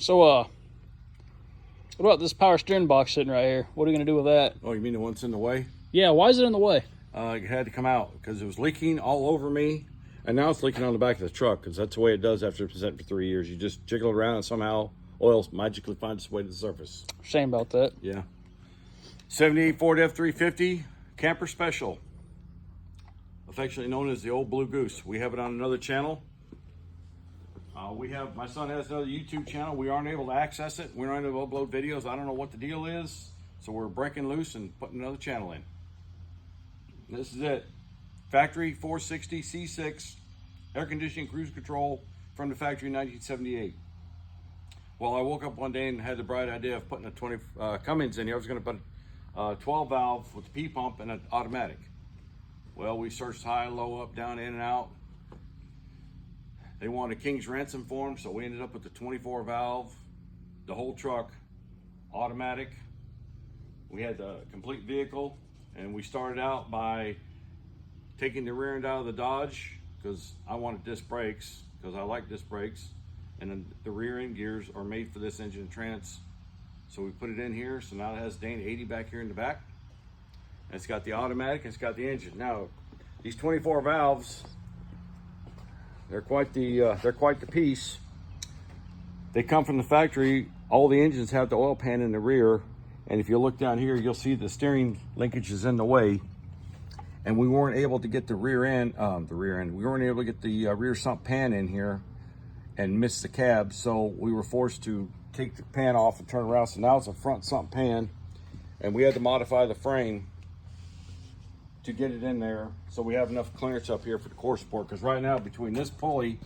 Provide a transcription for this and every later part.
So, what about this power steering box sitting right here? What are you going to do with that? Oh, you mean the one that's in the way? Yeah, why is it in the way? It had to come out because it was leaking all over me. And now it's leaking on the back of the truck because that's the way it does after it's been sitting for 3 years. You just jiggle it around and somehow oil magically finds its way to the surface. Shame about that. Yeah. 78 Ford F350 Camper Special, affectionately known as the old blue goose. We have it on another channel. My son has another YouTube channel. We aren't able to access it. We're not able to upload videos. I don't know what the deal is. So we're breaking loose and putting another channel in. This is it. Factory 460 C6 air conditioning cruise control from the factory in 1978. Well, I woke up one day and had the bright idea of putting a Cummins in here. I was going to put a 12 valve with a P pump and an automatic. Well, we searched high, low, up, down, in and out. They wanted a king's ransom for them, so we ended up with the 24 valve, the whole truck, automatic. We had the complete vehicle, and we started out by taking the rear end out of the Dodge because I wanted disc brakes, because I like disc brakes, and then the rear end gears are made for this engine trans. So we put it in here, so now it has Dane 80 back here in the back. And it's got the automatic, and it's got the engine. Now, these 24 valves, they're quite the piece. They come from the factory. All the engines have the oil pan in the rear, and if you look down here, you'll see the steering linkage is in the way. And we weren't able to get the rear end. We weren't able to get the rear sump pan in here, and miss the cab. So we were forced to take the pan off and turn around. So now it's a front sump pan, and we had to modify the frame to get it in there so we have enough clearance up here for the core support, because right now between this pulley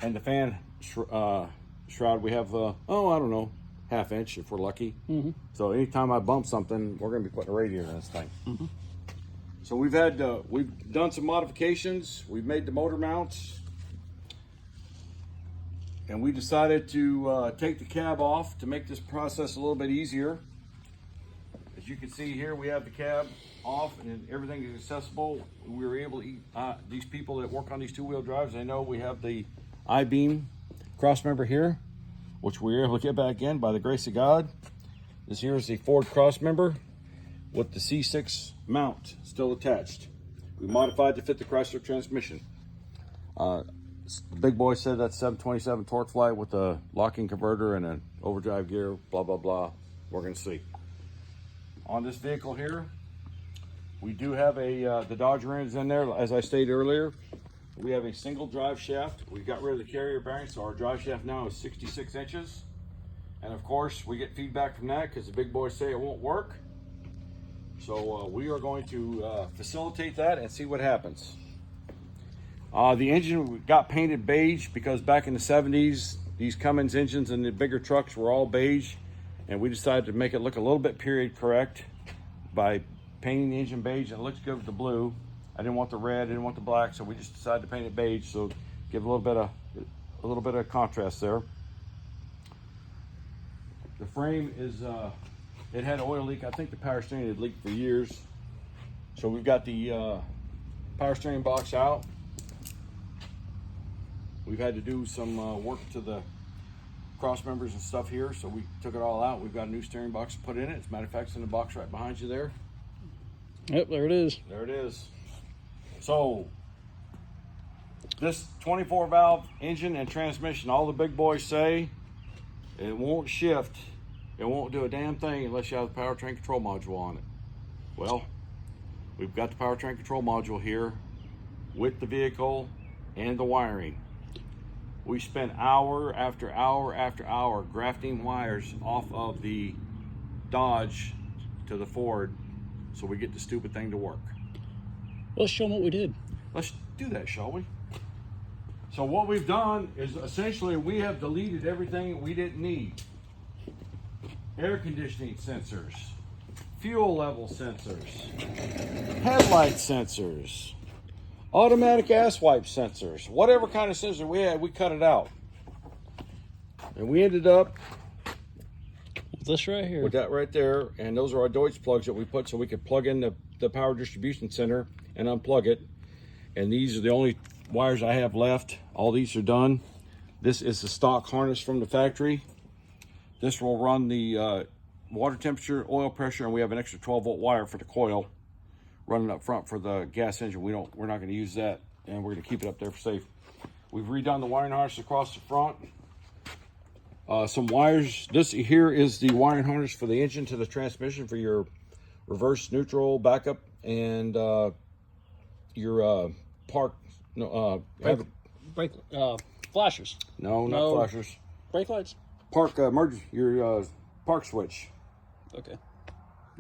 and the fan shroud we have I don't know, ½ inch if we're lucky. So anytime I bump something, we're going to be putting a radiator in this thing. So we've done some modifications. We've made the motor mounts, and we decided to take the cab off to make this process a little bit easier. As you can see here, we have the cab off and everything is accessible. We were able to these people that work on these two-wheel drives, they know we have the I-beam cross member here, which we were able to get back in by the grace of God. This here is the Ford cross member with the C6 mount still attached. We modified to fit the Chrysler transmission. The big boy said that's 727 torque fly with a locking converter and an overdrive gear, blah, blah, blah. We're gonna see. On this vehicle here, we do have the Dodge Ram is in there. As I stated earlier, we have a single drive shaft. We got rid of the carrier bearing, so our drive shaft now is 66 inches. And of course, we get feedback from that because the big boys say it won't work. So we are going to facilitate that and see what happens. The engine got painted beige because back in the 70s, these Cummins engines and the bigger trucks were all beige, and we decided to make it look a little bit period correct by painting the engine beige, and it looks good with the blue. I didn't want the red, I didn't want the black, so we just decided to paint it beige, so give a little bit of contrast there. The frame is it had an oil leak. I think the power steering had leaked for years. So we've got the power steering box out. We've had to do some work to the cross members and stuff here, so we took it all out. We've got a new steering box to put in it. As a matter of fact, it's in the box right behind you there. Yep, there it is. There it is. So this 24 valve engine and transmission, all the big boys say it won't shift. It won't do a damn thing unless you have the powertrain control module on it. Well, we've got the powertrain control module here with the vehicle and the wiring. We spent hour after hour after hour grafting wires off of the Dodge to the Ford so we get the stupid thing to work. Let's show them what we did. Let's do that, shall we? So what we've done is essentially we have deleted everything we didn't need. Air conditioning sensors, fuel level sensors, headlight sensors, automatic ass wipe sensors, whatever kind of sensor we had, we cut it out. And we ended up with this right here. With that right there, and those are our Deutsch plugs that we put so we could plug in the power distribution center and unplug it. And these are the only wires I have left. All these are done. This is the stock harness from the factory. This will run the water temperature, oil pressure, and we have an extra 12-volt wire for the coil running up front for the gas engine. We're not going to use that, and we're going to keep it up there for safe. We've redone the wiring harness across the front. Some wires. This here is the wiring harness for the engine to the transmission for your reverse, neutral, backup, and your park. No, brake flashers. No, not flashers. Brake lights. Park emergency. Your park switch. Okay.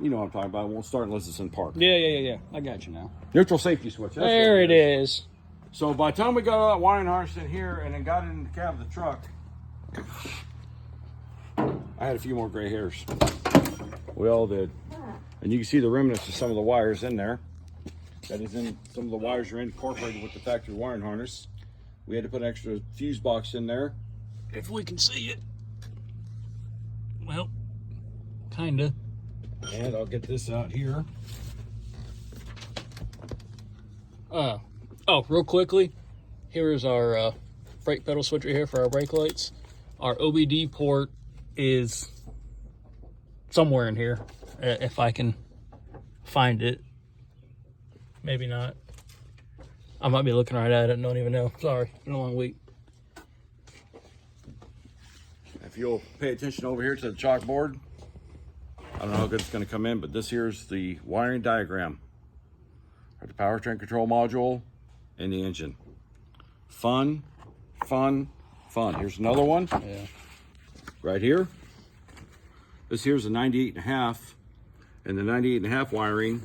You know what I'm talking about. It won't start unless it's in park. Yeah. I got you now. Neutral safety switch. That's there it is. So by the time we got all that wiring harness in here and then got it in the cab of the truck, I had a few more gray hairs. We all did. And you can see the remnants of some of the wires in there. That is in, some of the wires are incorporated with the factory wiring harness. We had to put an extra fuse box in there. If we can see it. Well, kinda. And I'll get this out here. Oh, real quickly, here is our brake pedal switcher here for our brake lights. Our OBD port is somewhere in here, if I can find it. Maybe not. I might be looking right at it and don't even know. Sorry, it's been a long week. If you'll pay attention over here to the chalkboard, I don't know how good it's going to come in, but this here is the wiring diagram for the powertrain control module and the engine. Fun. Here's another one. Yeah. Right here. This here's a 98.5, and the 98.5 wiring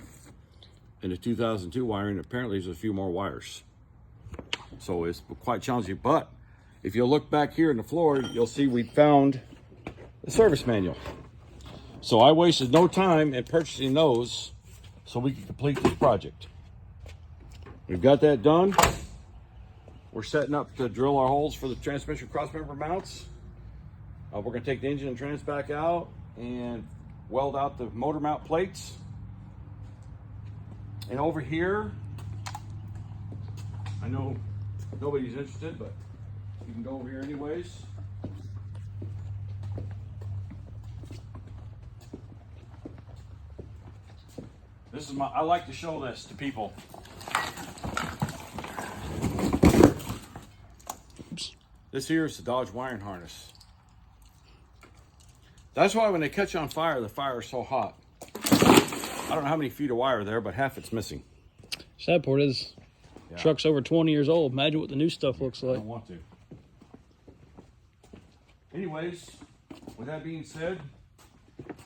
and the 2002 wiring. Apparently, there's a few more wires, so it's quite challenging. But if you look back here in the floor, you'll see we found the service manual. So I wasted no time in purchasing those so we could complete this project. We've got that done. We're setting up to drill our holes for the transmission crossmember mounts. We're going to take the engine and trans back out and weld out the motor mount plates. And over here, I know nobody's interested, but you can go over here anyways. This is I like to show this to people. Oops. This here is the Dodge wiring harness. That's why when they catch on fire, the fire is so hot. I don't know how many feet of wire there, but half it's missing. Sad part is, truck's over 20 years old. Imagine what the new stuff looks I like. don't want to. Anyways, with that being said,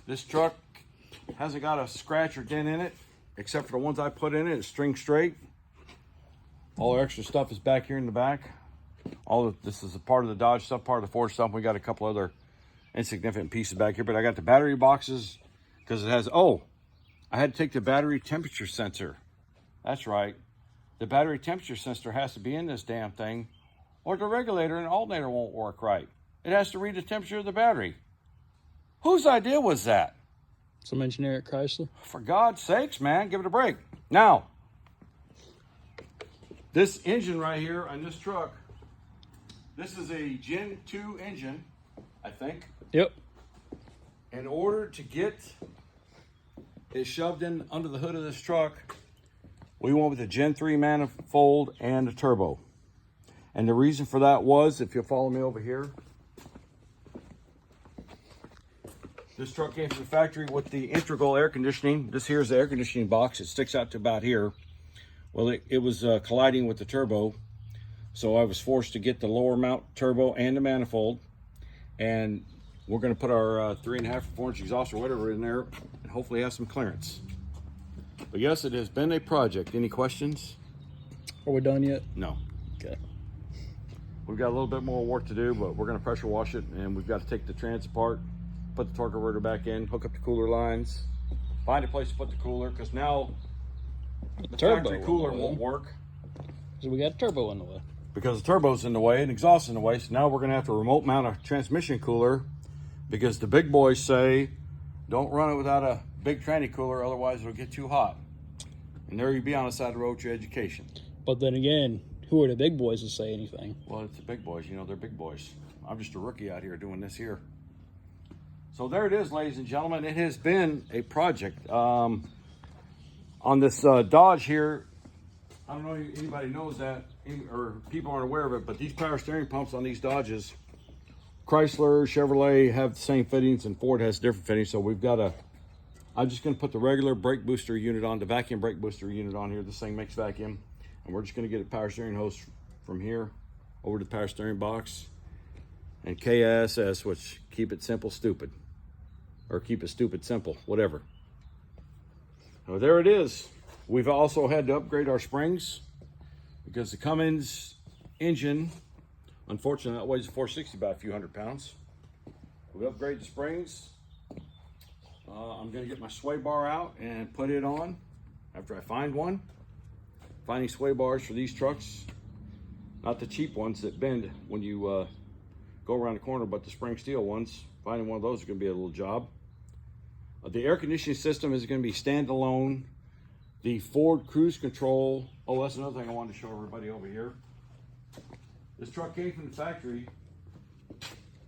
this truck hasn't got a scratch or dent in it, except for the ones I put in it. It's string straight. All our extra stuff is back here in the back. All of this is a part of the Dodge stuff, part of the Ford stuff. We got a couple other insignificant pieces back here, but I got the battery boxes because it has, I had to take the battery temperature sensor. That's right. The battery temperature sensor has to be in this damn thing, or the regulator and alternator won't work right. It has to read the temperature of the battery. Whose idea was that? Some engineer at Chrysler. For God's sakes, man, give it a break. Now, this engine right here on this truck, this is a Gen 2 engine, I think. Yep. In order to get it shoved in under the hood of this truck, we went with a Gen 3 manifold and a turbo. And the reason for that was, if you'll follow me over here, this truck came from the factory with the integral air conditioning. This here is the air conditioning box. It sticks out to about here. Well, it was colliding with the turbo, so I was forced to get the lower mount turbo and the manifold. And we're going to put our 3.5 or 4 inch exhaust or whatever in there, and hopefully have some clearance. But yes, it has been a project. Any questions? Are we done yet? No. Okay. We've got a little bit more work to do, but we're going to pressure wash it, and we've got to take the trans apart, put the torque converter back in, hook up the cooler lines, find a place to put the cooler, because now the factory cooler won't work. So we got a turbo in the way. Because the turbo's in the way and exhaust in the way, so now we're going to have to remote mount a transmission cooler, because the big boys say, don't run it without a big tranny cooler, otherwise it'll get too hot. And there you be on the side of the road with your education. But then again, Who are the big boys to say anything? Well, it's the big boys. You know, they're big boys. I'm just a rookie out here doing this here. So there it is, ladies and gentlemen. It has been a project. On this Dodge here, I don't know if anybody knows that, or people aren't aware of it, but these power steering pumps on these Dodges, Chrysler, Chevrolet have the same fittings, and Ford has different fittings. So we've got I'm just going to put the regular brake booster unit on, the vacuum brake booster unit on here. This thing makes vacuum. And we're just going to get a power steering hose from here over to the power steering box. And KISS, which keep it simple, stupid. Or keep it stupid, simple, whatever. So there it is. We've also had to upgrade our springs because the Cummins engine, unfortunately, that weighs a 460 by a few hundred pounds. We upgrade the springs. I'm going to get my sway bar out and put it on after I find one. Finding sway bars for these trucks, not the cheap ones that bend when you go around the corner, but the spring steel ones. Finding one of those is going to be a little job. The air conditioning system is going to be standalone. The Ford cruise control. Oh, that's another thing I wanted to show everybody over here. This truck came from the factory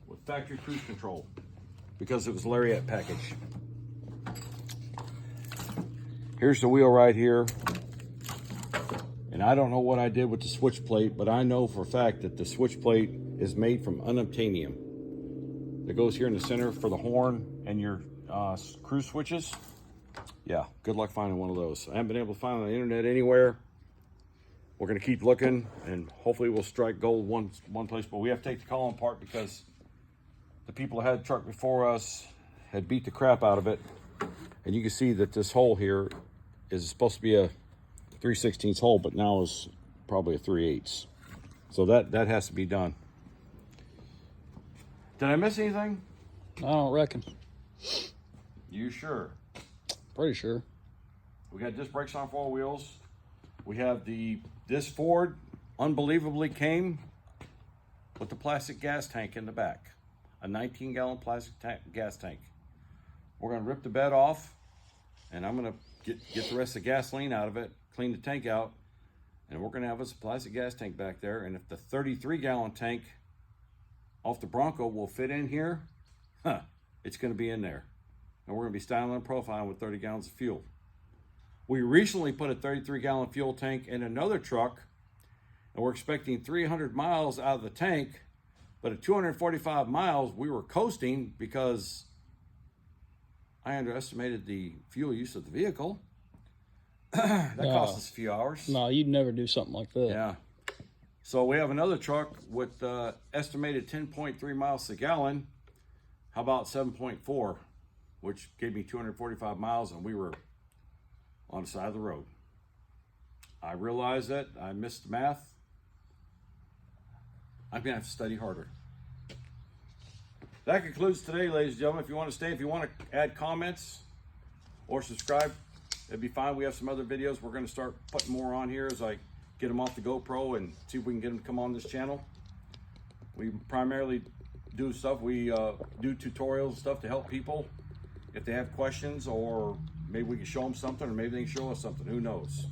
with factory cruise control because it was a Lariat package. Here's the wheel right here. And I don't know what I did with the switch plate, but I know for a fact that the switch plate is made from unobtainium. That goes here in the center for the horn and your cruise switches. Yeah, good luck finding one of those. I haven't been able to find it on the internet anywhere. We're gonna keep looking and hopefully we'll strike gold one place, but we have to take the column apart because the people that had the truck before us had beat the crap out of it. And you can see that this hole here is supposed to be a 3/16 hole, but now is probably a 3/8. So that has to be done. Did I miss anything? I don't reckon. You sure? Pretty sure. We got disc brakes on 4 wheels. We have this Ford unbelievably came with the plastic gas tank in the back, a 19-gallon plastic gas tank. We're gonna rip the bed off, and I'm gonna get the rest of the gasoline out of it, clean the tank out, and we're gonna have us a plastic gas tank back there. And if the 33-gallon tank off the Bronco will fit in here, it's gonna be in there. And we're gonna be styling and profiling with 30 gallons of fuel. We recently put a 33-gallon fuel tank in another truck, and we're expecting 300 miles out of the tank, but at 245 miles, we were coasting because I underestimated the fuel use of the vehicle. That cost us a few hours. No, you'd never do something like that. Yeah. So we have another truck with estimated 10.3 miles a gallon. How about 7.4, which gave me 245 miles, and we were on the side of the road. I realized that I missed the math. I'm gonna have to study harder. That concludes today, ladies and gentlemen. If you want to stay, if you want to add comments or subscribe, it'd be fine. We have some other videos. We're going to start putting more on here as I get them off the GoPro and see if we can get them to come on this channel. We primarily do stuff. We do tutorials and stuff to help people if they have questions, or maybe we can show them something, or maybe they can show us something. Who knows?